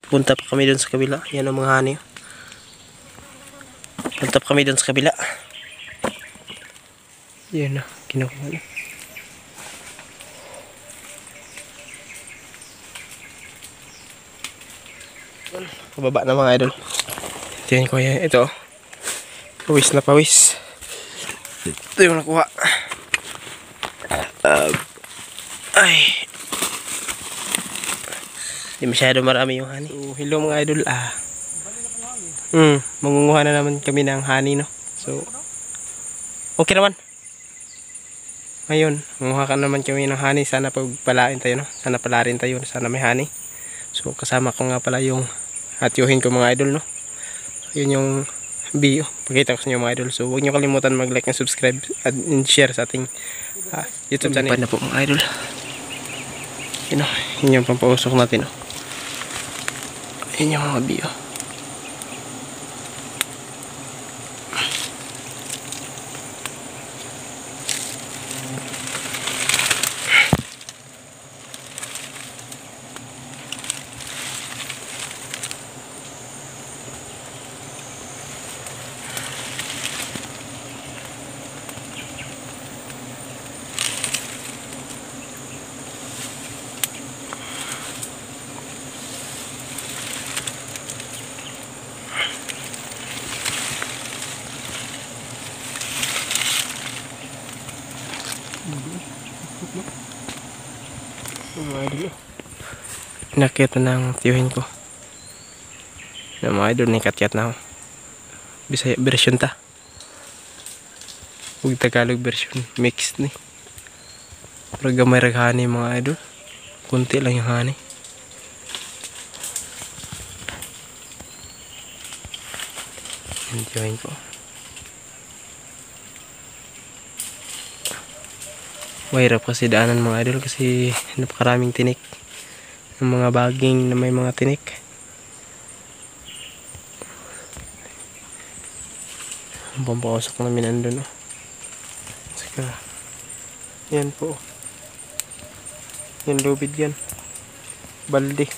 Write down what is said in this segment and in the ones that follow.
Punta pa kami doon sa kabila. Yan ang mga hani. Punta pa kami doon sa kabila. Yan na, kinukuha na. Pababa na mga idol. Tingnan ko yan. Ito. Pawis na pawis. Ito yung nakuha. Ay. Hindi masyado marami yung honey. So, hello mga idol. Mangunguha na naman kami ng honey, no? So, okay naman. Ngayon, mangunguha ka naman kami ng honey. Sana pagpalain tayo, no? Sana palarin tayo. Sana may honey. So, kasama ko nga pala yung hatiuhin ko mga idol, no? So, yun yung video. Pakita ko sa inyo mga idol. So, huwag nyo kalimutan mag-like and subscribe and share sa ating YouTube channel. Na po mga idol. Yun, no? Yun yung pampausok natin, no? Yun yung mga bio. Inakyat na ng tiyuhin ko. Na mga idol, nikatyat na ako. Bisaya version ta. Huwag Tagalog version. Mixed ni. Pero gamay raghani mga idol. Kunti lang yung hani. Yung tiyuhin ko. Mahirap kasi daanan mga idol kasi napakaraming tinik. Yung mga baging na may mga tinik. Ang pampawasok namin nandun. Saka, yan po. Yan lubid yan. Balde.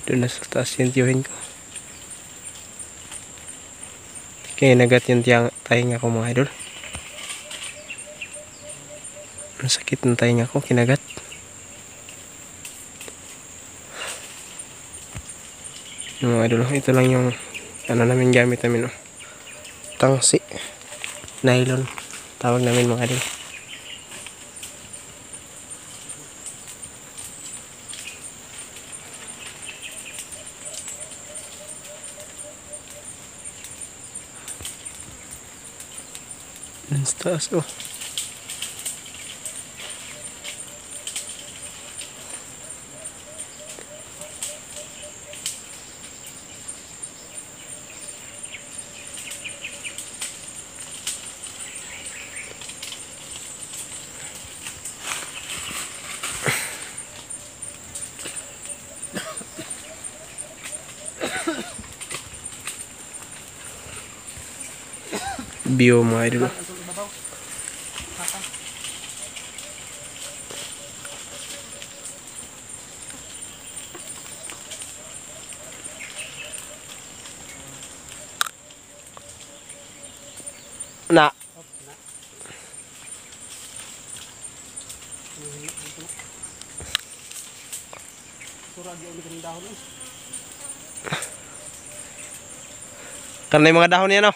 Doon na sa taas yung tiyuhin ko. Kaya nagat yung tainga ko mga idol. Ang sakit ng tainga ko, kinagat. Yung mga idol, ito lang yung namin gamit namin. Tangsi. Nylon. Tawag namin mga idol. Yan sa taas, oh. Bio mga idol. Na. Karena yung mga dahon niya, no?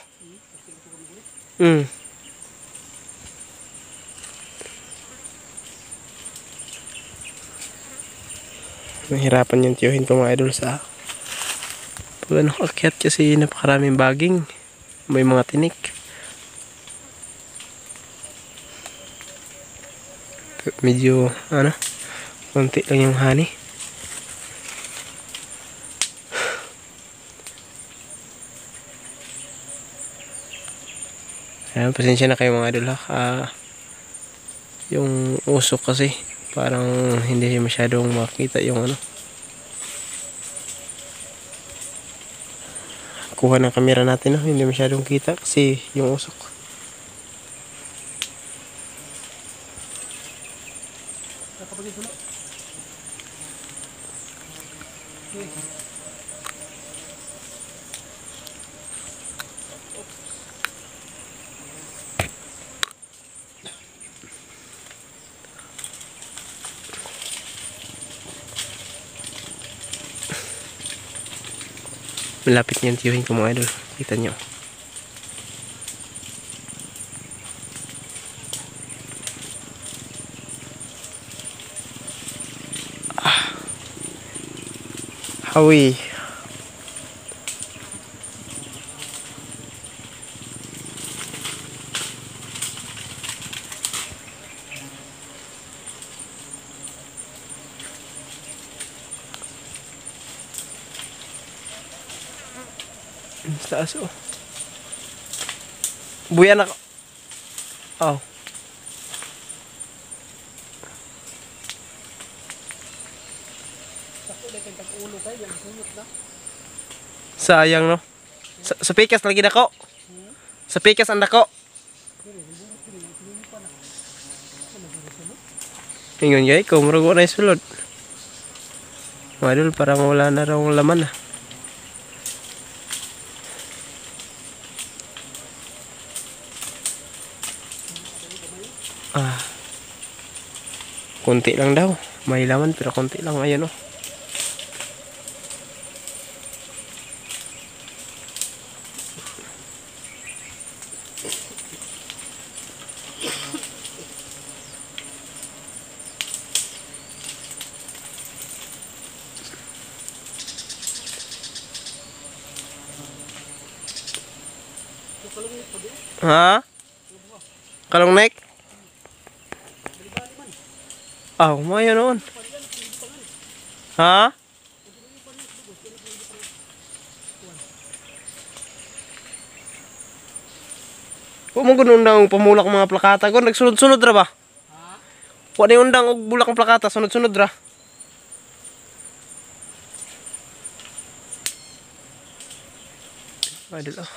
Mahirapan yung tiyuhin ko mga idol sa pag akyat kasi napakaraming baging. May mga tinik. Medyo konti lang yung honey. Ayan, pasensya na kayo mga idol ha. Yung usok kasi parang hindi masyadong makita yung kuha ng camera natin, no? Hindi masyadong kita kasi yung usok. Malapit niyan tiyuhin ko mga idol. Kita nyo. Hawi. Sa taas oh. Buya na. Oh. Sayang no. Sa pikas lagi dako. Sa pikas ang dako. Ingon gay ko murag na isulod. Madul parang wala na raw laman ah. Ah. Konti lang daw. May laman pero konti lang ayan oh. Ha? Kalong nek? Ah, umaya noon. Ha? Huwag mo undang pamulak mga plakata ko. Nagsunod-sunod ra ba? Huwag na undang og bulak ng plakata. Sunod-sunod ra. Idol oh.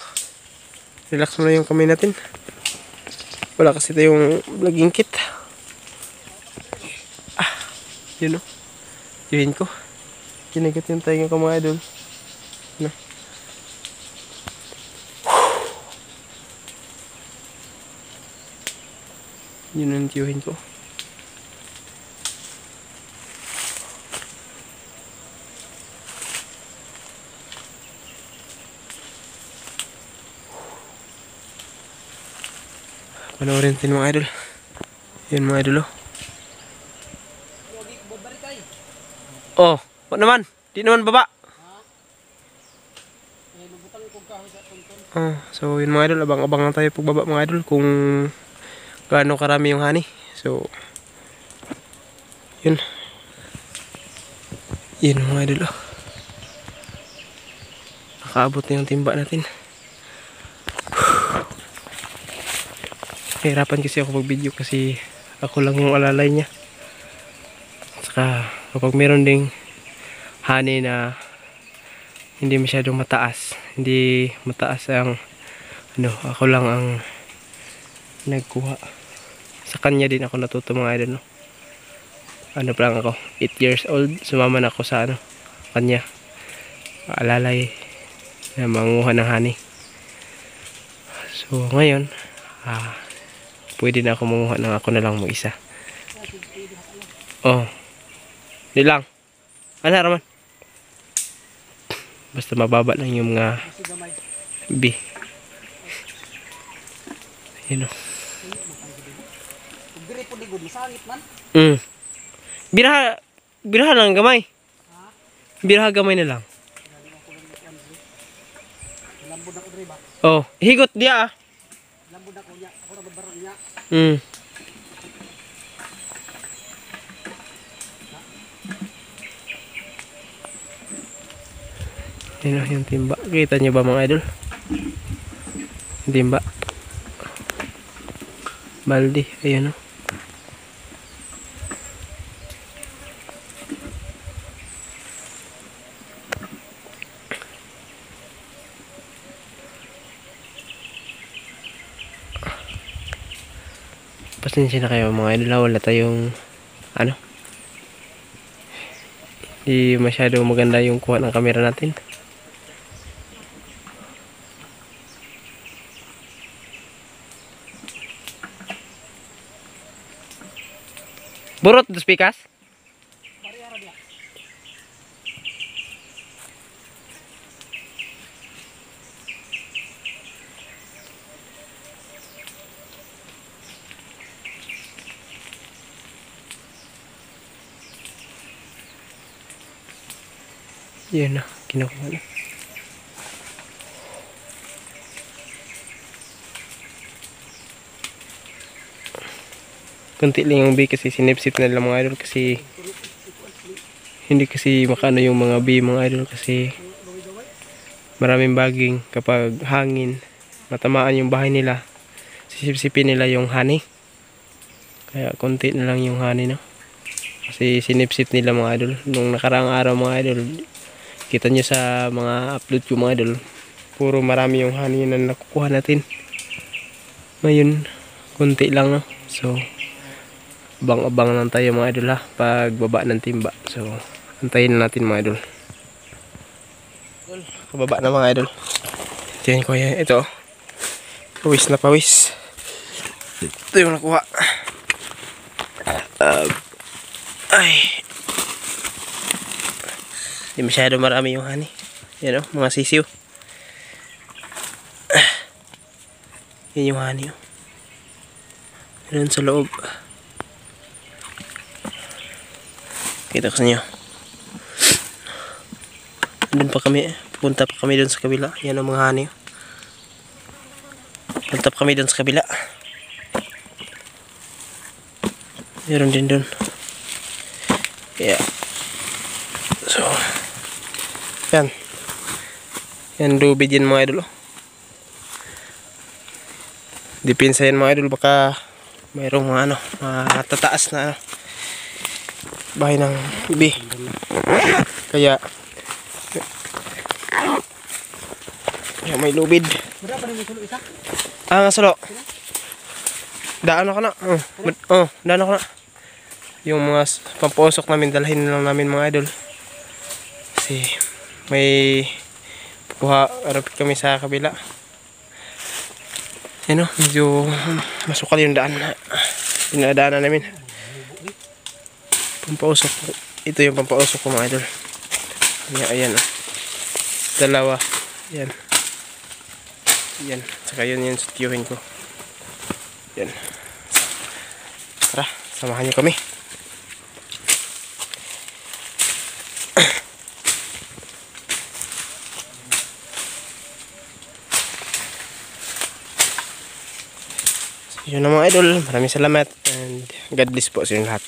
Relax muna yung kamay natin. Wala kasi tayong vlogging kit. Ah, yun o. Yuhin ko. Kinagat yung tayo ng mga idol. Na. Yun ang tiyuhin ko. Panoorin din mga idol. Yan mga idol oh. Oh, wag naman. Di naman baba. So yun mga idol, abang-abang lang tayo pagbaba mga idol kung gaano karami yung honey. So yun. Yun mga idol oh. Nakaabot na yung timba natin. Hirapan kasi ako mag-video kasi ako lang yung alalay niya. Saka kapag meron ding honey na hindi masyadong mataas, hindi mataas ang ano, ako lang ang nagkuha. Sa kanya din ako natuto mga idol no. Ano pa lang ako, 8 years old, sumama na ako sa ano, kanya. Alalay na manguha ng honey. So ngayon, pwede na ako manguha ng ako na lang mag-isa. Oh. Di lang. Ano raman? Basta mababa lang yung mga B. Yun o. Biraha lang gamay. Biraha gamay na lang. Oh, higot dia ah. Yan o, yung timba. Kita nyo ba mga idol? Yung timba. Baldi. Ayan o. Pasensya na kayo mga idol. Wala tayong ano, Di masyado maganda yung kuha ng camera natin. Burot dos pikas? Yan na, kinukuha na. Kunti lang yung B kasi sinipsip na lang mga idol kasi hindi kasi makano yung mga B mga idol kasi maraming baging kapag hangin matamaan yung bahay nila, sisipsipin nila yung honey. Kaya kunti na lang yung honey, no? Kasi sinipsip nila mga idol. Nung nakaraang araw mga idol, kita nyo sa mga upload ko mga idol, puro marami yung honey na nakukuha natin. Ngayon, kunti lang, no? So, abang-abang lang tayo mga idol ha, pag baba ng timba. So, antayin na natin mga idol. Kababa na mga idol. Tingnan ko yan, ito. Pawis na pawis. Ito yung nakuha. Ay. Hindi masyado marami yung honey. Yan o, mga sisiw. Yan yung honey o. Yan sa loob. Kita ko sa inyo. Doon pa kami. Punta pa kami doon sa kabila. Yan ang mga honey. Punta pa kami doon sa kabila. Meron din doon. Kaya. So. Yan. Yan lubid yan mga idol. Depensa yan mga idol. Baka mayroong mga ano, matataas na ano, bahay ng B. Kaya may lubid. Nga salo. Daan ako na. Daan ako na. Yung mga pampusok namin, dalhin lang namin mga idol. Kasi may kuha, arapit kami sa kabila. Yan o, medyo masukal yung daan na pinadaanan namin. Pampausok. Ito yung pampausok ko mga idol. Ayan o. Dalawa. Yan. Yan. Saka yun yung sutiyuhin ko. Yan. Tara, samahan nyo kami. Yun na mga idol, maraming salamat and God bless po sa inyo lahat.